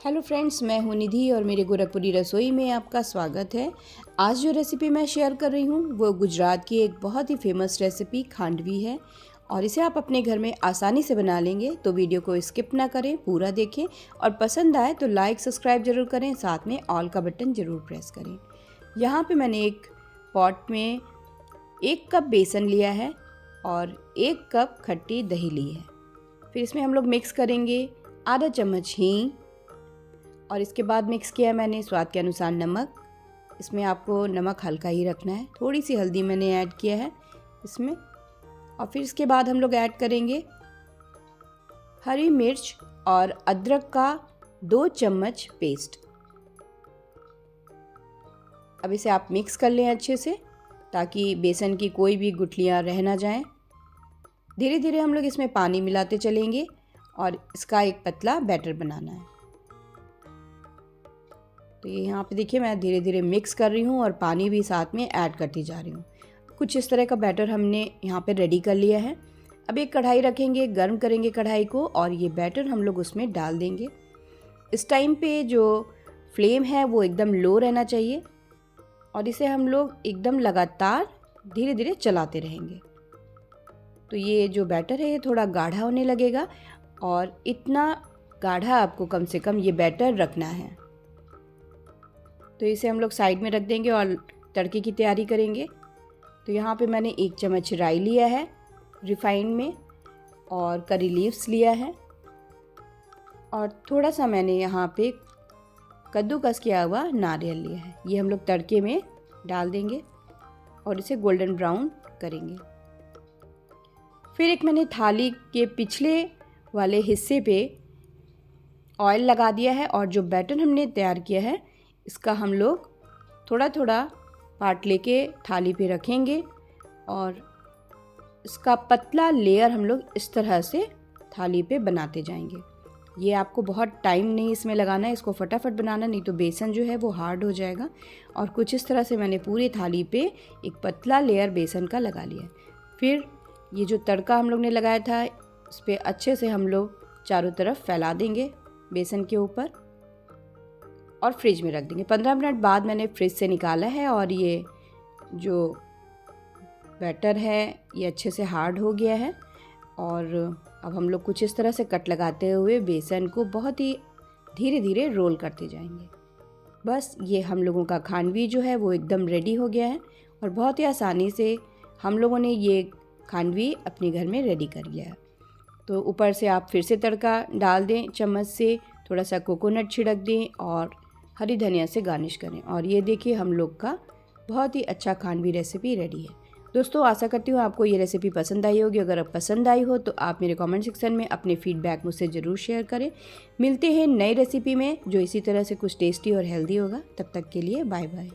Hello friends, मैं हूं निधि और मेरे गोरखपुरी रसोई में आपका स्वागत है। आज जो रेसिपी मैं शेयर कर रही हूं वो गुजरात की एक बहुत ही फेमस रेसिपी खांडवी है और इसे आप अपने घर में आसानी से बना लेंगे। तो वीडियो को स्किप ना करें, पूरा देखें और पसंद आए तो लाइक सब्सक्राइब ज़रूर करें, साथ में ऑल का बटन ज़रूर प्रेस करें। यहाँ पर मैंने एक पॉट में 1 कप बेसन लिया है और 1 कप खट्टी दही ली है। फिर इसमें हम लोग मिक्स करेंगे आधा चम्मच हींग और इसके बाद मिक्स किया मैंने स्वाद के अनुसार नमक। इसमें आपको नमक हल्का ही रखना है। थोड़ी सी हल्दी मैंने ऐड किया है इसमें। और फिर इसके बाद हम लोग ऐड करेंगे हरी मिर्च और अदरक का 2 चम्मच पेस्ट। अब इसे आप मिक्स कर लें अच्छे से ताकि बेसन की कोई भी गुठलियाँ रह ना जाएं। धीरे धीरे हम लोग इसमें पानी मिलाते चलेंगे और इसका एक पतला बैटर बनाना है। तो ये यहाँ पे देखिए मैं धीरे धीरे मिक्स कर रही हूँ और पानी भी साथ में ऐड करती जा रही हूँ। कुछ इस तरह का बैटर हमने यहाँ पे रेडी कर लिया है। अब एक कढ़ाई रखेंगे, गर्म करेंगे कढ़ाई को और ये बैटर हम लोग उसमें डाल देंगे। इस टाइम पे जो फ्लेम है वो एकदम लो रहना चाहिए और इसे हम लोग एकदम लगातार धीरे धीरे चलाते रहेंगे। तो ये जो बैटर है ये थोड़ा गाढ़ा होने लगेगा और इतना गाढ़ा आपको कम से कम ये बैटर रखना है। तो इसे हम लोग साइड में रख देंगे और तड़के की तैयारी करेंगे। तो यहाँ पे मैंने 1 चम्मच राई लिया है रिफाइंड में और करी लीव्स लिया है और थोड़ा सा मैंने यहाँ पे कद्दूकस किया हुआ नारियल लिया है। ये हम लोग तड़के में डाल देंगे और इसे गोल्डन ब्राउन करेंगे। फिर एक मैंने थाली के पिछले वाले हिस्से पे ऑयल लगा दिया है और जो बैटर हमने तैयार किया है इसका हम लोग थोड़ा थोड़ा पार्ट लेके थाली पे रखेंगे और इसका पतला लेयर हम लोग इस तरह से थाली पे बनाते जाएंगे। ये आपको बहुत टाइम नहीं इसमें लगाना है, इसको फटाफट बनाना, नहीं तो बेसन जो है वो हार्ड हो जाएगा। और कुछ इस तरह से मैंने पूरी थाली पे एक पतला लेयर बेसन का लगा लिया। फिर ये जो तड़का हम लोग ने लगाया था इस पर अच्छे से हम लोग चारों तरफ फैला देंगे बेसन के ऊपर और फ्रिज में रख देंगे। 15 मिनट बाद मैंने फ्रिज से निकाला है और ये जो बैटर है ये अच्छे से हार्ड हो गया है। और अब हम लोग कुछ इस तरह से कट लगाते हुए बेसन को बहुत ही धीरे धीरे रोल करते जाएंगे। बस ये हम लोगों का खांडवी जो है वो एकदम रेडी हो गया है और बहुत ही आसानी से हम लोगों ने ये खांडवी अपने घर में रेडी कर लिया है। तो ऊपर से आप फिर से तड़का डाल दें, चम्मच से थोड़ा सा कोकोनट छिड़क दें और हरी धनिया से गार्निश करें। और ये देखिए हम लोग का बहुत ही अच्छा खांडवी रेसिपी रेडी है। दोस्तों आशा करती हूँ आपको ये रेसिपी पसंद आई होगी। अगर आप पसंद आई हो तो आप मेरे कमेंट सेक्शन में अपने फीडबैक मुझसे ज़रूर शेयर करें। मिलते हैं नई रेसिपी में जो इसी तरह से कुछ टेस्टी और हेल्दी होगा। तब तक के लिए बाय बाय।